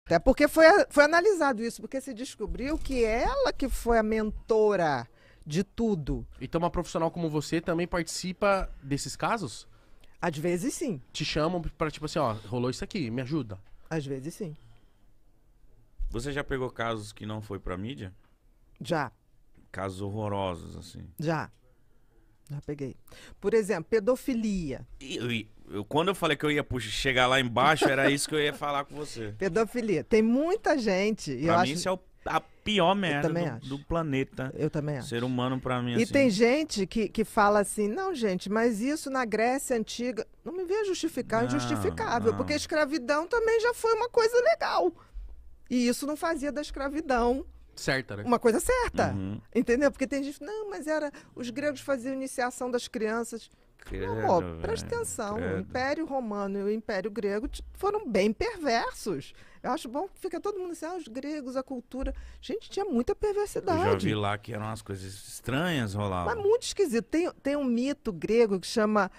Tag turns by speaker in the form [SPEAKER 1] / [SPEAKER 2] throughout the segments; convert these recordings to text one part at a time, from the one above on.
[SPEAKER 1] Até porque foi analisado isso, porque se descobriu que ela que foi a mentora de tudo.
[SPEAKER 2] Então uma profissional como você também participa desses casos?
[SPEAKER 1] Às vezes sim,
[SPEAKER 2] Te chamam pra, tipo assim, ó, rolou isso aqui, me ajuda.
[SPEAKER 1] às vezes sim.
[SPEAKER 3] Você já pegou casos que não foi pra mídia?
[SPEAKER 1] Já
[SPEAKER 3] Casos horrorosos, assim.
[SPEAKER 1] Já peguei. Por exemplo, pedofilia.
[SPEAKER 3] Quando eu falei que eu ia chegar lá embaixo, era isso que eu ia falar com você.
[SPEAKER 1] Pedofilia. Tem muita gente. E eu
[SPEAKER 3] Pra mim,
[SPEAKER 1] acho,
[SPEAKER 3] isso é a pior merda
[SPEAKER 1] também acho.
[SPEAKER 3] do planeta.
[SPEAKER 1] eu também acho.
[SPEAKER 3] Ser humano, pra mim,
[SPEAKER 1] E
[SPEAKER 3] assim.
[SPEAKER 1] tem gente que fala assim, não, gente, mas isso na Grécia Antiga, não me venha justificar, é
[SPEAKER 3] Não,
[SPEAKER 1] injustificável,
[SPEAKER 3] não.
[SPEAKER 1] porque a escravidão também já foi uma coisa legal. E isso não fazia da escravidão
[SPEAKER 2] Certa, né?
[SPEAKER 1] uma coisa certa,
[SPEAKER 3] Uhum.
[SPEAKER 1] entendeu? Porque tem gente, não, mas os gregos faziam iniciação das crianças.
[SPEAKER 3] Credo,
[SPEAKER 1] Meu amor, presta
[SPEAKER 3] velho,
[SPEAKER 1] atenção, o
[SPEAKER 3] credo.
[SPEAKER 1] Império Romano e o Império Grego foram bem perversos. Eu acho bom que fica todo mundo assim, os gregos, a cultura. Gente, tinha muita
[SPEAKER 3] Eu
[SPEAKER 1] perversidade.
[SPEAKER 3] já vi lá que eram umas coisas estranhas
[SPEAKER 1] Mas
[SPEAKER 3] rolavam.
[SPEAKER 1] muito esquisito. Tem um mito grego que chama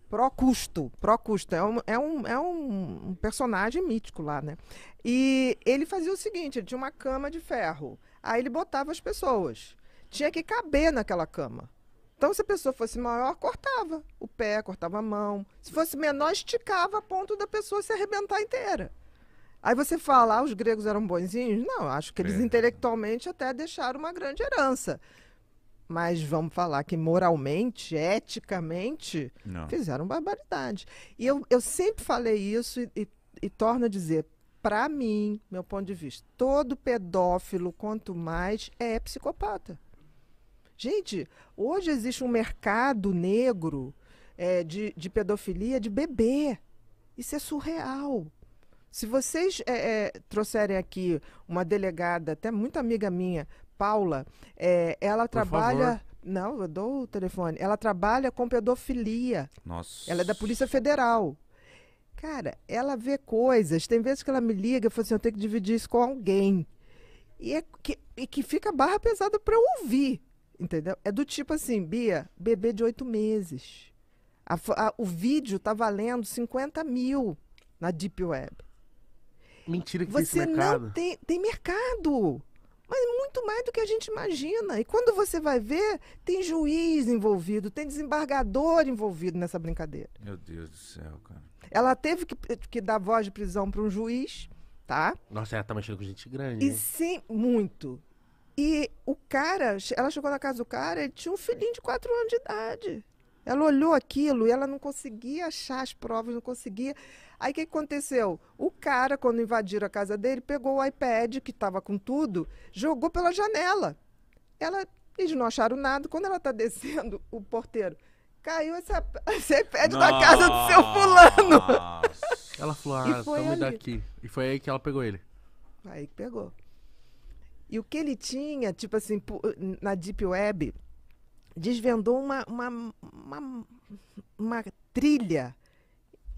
[SPEAKER 1] Procusto. Procusto é um personagem mítico lá, né? E ele fazia o seguinte, ele tinha uma cama de ferro. Aí ele botava as pessoas. Tinha que caber naquela cama. Então, se a pessoa fosse maior, cortava o pé, cortava a mão. Se fosse menor, esticava a ponto da pessoa se arrebentar inteira. Aí você fala, os gregos eram bonzinhos? Não, acho que eles intelectualmente até deixaram uma grande herança. Mas vamos falar que moralmente, eticamente,
[SPEAKER 3] Não.
[SPEAKER 1] fizeram barbaridade. E eu sempre falei isso e torno a dizer, para mim, meu ponto de vista, todo pedófilo, quanto mais, é psicopata. Gente, hoje existe um mercado negro de pedofilia de bebê. Isso é surreal. Se vocês trouxerem aqui uma delegada, até muito amiga minha, Paula, ela trabalha... Não, eu dou o telefone. Ela trabalha com pedofilia.
[SPEAKER 3] Nossa.
[SPEAKER 1] Ela é da Polícia Federal. Cara, ela vê coisas. Tem vezes que ela me liga e fala assim, eu tenho que dividir isso com alguém. E que fica barra pesada para eu ouvir. Entendeu? É do tipo assim, Bia, bebê de 8 meses. O vídeo tá valendo 50 mil na Deep Web.
[SPEAKER 2] Mentira que tem esse
[SPEAKER 1] Você
[SPEAKER 2] mercado.
[SPEAKER 1] não tem mercado. Mas muito mais do que a gente imagina. E quando você vai ver, tem juiz envolvido, tem desembargador envolvido nessa brincadeira.
[SPEAKER 3] Meu Deus do céu, cara.
[SPEAKER 1] Ela teve que dar voz de prisão para um juiz, tá?
[SPEAKER 2] Nossa, ela tá mexendo com gente grande,
[SPEAKER 1] E
[SPEAKER 2] hein?
[SPEAKER 1] sim, muito. E o cara, ela chegou na casa do cara, ele tinha um filhinho de 4 anos de idade. Ela olhou aquilo e ela não conseguia achar as provas, não conseguia. Aí o que aconteceu? O cara, quando invadiram a casa dele, pegou o iPad, que estava com tudo, jogou pela janela. Eles não acharam nada. Quando ela está descendo, o porteiro, caiu esse iPad na casa do seu fulano.
[SPEAKER 3] Nossa.
[SPEAKER 2] Ela falou,
[SPEAKER 1] E
[SPEAKER 2] ah,
[SPEAKER 1] foi
[SPEAKER 2] toma
[SPEAKER 1] ali.
[SPEAKER 2] daqui. E foi aí que ela pegou ele.
[SPEAKER 1] Aí que pegou. E o que ele tinha, tipo assim, na Deep Web, desvendou uma trilha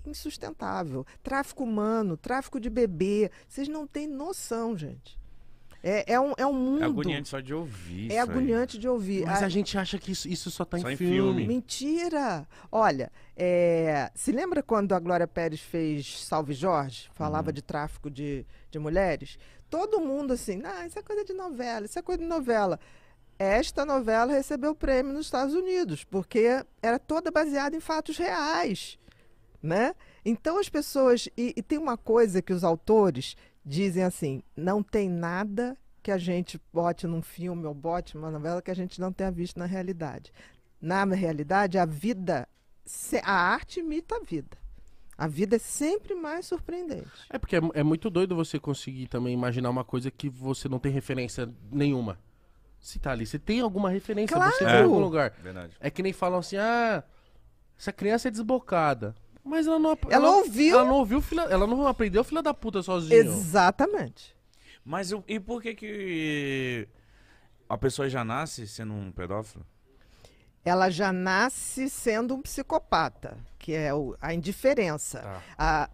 [SPEAKER 1] insustentável. Tráfico humano, tráfico de bebê. Vocês não têm noção, gente. É um mundo.
[SPEAKER 3] É agoniante só de ouvir isso
[SPEAKER 1] É agoniante de ouvir.
[SPEAKER 2] Mas a gente acha que isso só tá
[SPEAKER 3] Só
[SPEAKER 2] em
[SPEAKER 3] em
[SPEAKER 2] filme.
[SPEAKER 3] filme.
[SPEAKER 1] Mentira! Olha, se lembra quando a Glória Pérez fez Salve Jorge? Falava de tráfico de mulheres? Todo mundo assim, isso é coisa de novela, isso é coisa de novela. Esta novela recebeu prêmio nos Estados Unidos, porque era toda baseada em fatos reais, né? Então as pessoas... E tem uma coisa que os autores dizem assim, não tem nada que a gente bote num filme ou bote numa novela que a gente não tenha visto na realidade. Na realidade, a arte imita a vida. A vida é sempre mais surpreendente.
[SPEAKER 2] É porque é muito doido você conseguir também imaginar uma coisa que você não tem referência nenhuma. Se tá ali, você tem alguma referência,
[SPEAKER 1] Claro!
[SPEAKER 2] você tem em algum lugar.
[SPEAKER 3] Verdade.
[SPEAKER 2] É que nem falam assim, essa criança é desbocada. Mas ela não...
[SPEAKER 1] Ela ouviu.
[SPEAKER 2] Ela não ouviu, ela não aprendeu filha da puta sozinho.
[SPEAKER 1] Exatamente.
[SPEAKER 3] Mas e por que a pessoa já nasce sendo um pedófilo?
[SPEAKER 1] Ela já nasce sendo um psicopata, que é a indiferença.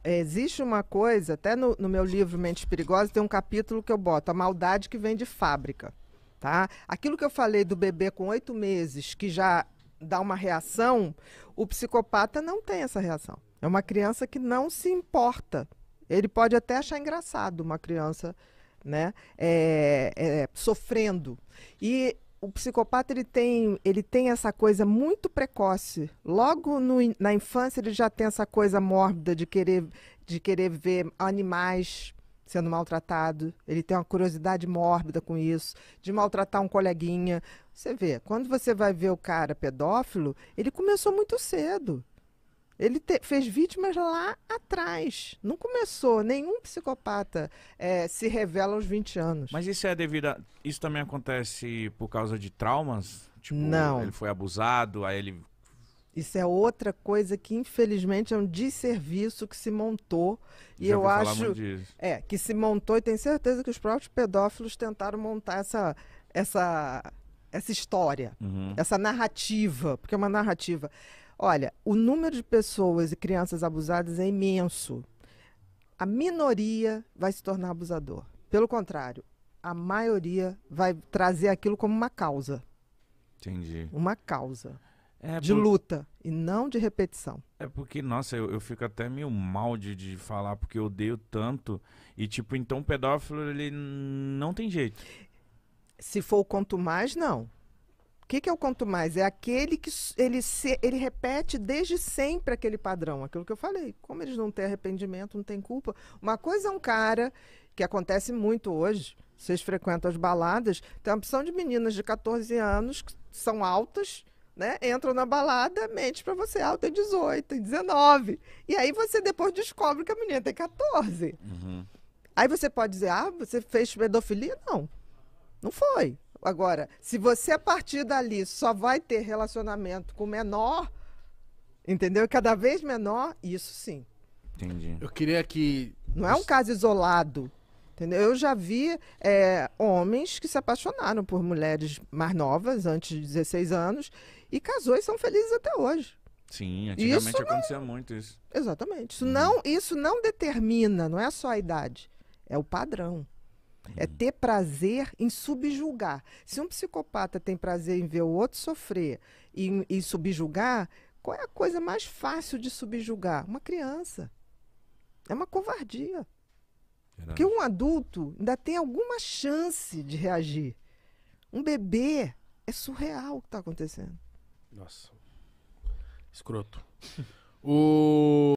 [SPEAKER 1] Existe uma coisa, até no meu livro Mentes Perigosas, tem um capítulo que eu boto, a maldade que vem de fábrica. Tá? Aquilo que eu falei do bebê com 8 meses, que já dá uma reação, o psicopata não tem essa reação. É uma criança que não se importa. Ele pode até achar engraçado uma criança, né, sofrendo. E o psicopata ele tem essa coisa muito precoce. Logo na infância ele já tem essa coisa mórbida de querer ver animais sendo maltratados. Ele tem uma curiosidade mórbida com isso, de maltratar um coleguinha. Você vê, quando você vai ver o cara pedófilo, ele começou muito cedo. Ele fez vítimas lá atrás. Não começou. Nenhum psicopata se revela aos 20 anos.
[SPEAKER 3] Mas isso é devido a... Isso também acontece por causa de traumas? Tipo,
[SPEAKER 1] Não.
[SPEAKER 3] ele foi abusado, aí ele...
[SPEAKER 1] Isso é outra coisa que, infelizmente, é um desserviço que se montou. E
[SPEAKER 3] Já
[SPEAKER 1] eu
[SPEAKER 3] ouvi falar
[SPEAKER 1] acho
[SPEAKER 3] muito disso.
[SPEAKER 1] que se montou, e tenho certeza que os próprios pedófilos tentaram montar essa história,
[SPEAKER 3] Uhum.
[SPEAKER 1] essa narrativa, porque é uma narrativa. Olha, o número de pessoas e crianças abusadas é imenso. A minoria vai se tornar abusador. Pelo contrário, a maioria vai trazer aquilo como uma causa.
[SPEAKER 3] Entendi.
[SPEAKER 1] Uma causa
[SPEAKER 3] É
[SPEAKER 1] de luta e não de repetição.
[SPEAKER 3] É porque, nossa, eu fico até meio mal de falar, porque eu odeio tanto. E, tipo, então o pedófilo, ele não tem jeito.
[SPEAKER 1] Se for o quanto mais, não. O que é o quanto mais? É aquele que ele repete desde sempre aquele padrão, aquilo que eu falei. Como eles não têm arrependimento, não têm culpa. Uma coisa é um cara, que acontece muito hoje, vocês frequentam as baladas, tem uma opção de meninas de 14 anos, que são altas, né? Entram na balada, mente pra você, tem 18, tem 19. E aí você depois descobre que a menina tem 14.
[SPEAKER 3] Uhum.
[SPEAKER 1] Aí você pode dizer, você fez pedofilia? Não, não foi. Agora, se você a partir dali só vai ter relacionamento com menor, entendeu? Cada vez menor, isso sim.
[SPEAKER 3] Entendi.
[SPEAKER 2] Eu queria que...
[SPEAKER 1] Não é um caso isolado, entendeu? Eu já vi homens que se apaixonaram por mulheres mais novas, antes de 16 anos, e casou e são felizes até hoje.
[SPEAKER 3] Sim, antigamente
[SPEAKER 1] Isso não-
[SPEAKER 3] acontecia muito isso.
[SPEAKER 1] Exatamente. Isso não determina, não é só a idade, é o padrão. É ter prazer em subjugar. Se um psicopata tem prazer em ver o outro sofrer e subjugar, qual é a coisa mais fácil de subjugar? Uma criança. É uma covardia.
[SPEAKER 3] Verdade.
[SPEAKER 1] Porque um adulto ainda tem alguma chance de reagir. Um bebê é surreal o que está acontecendo.
[SPEAKER 2] Nossa. Escroto. O...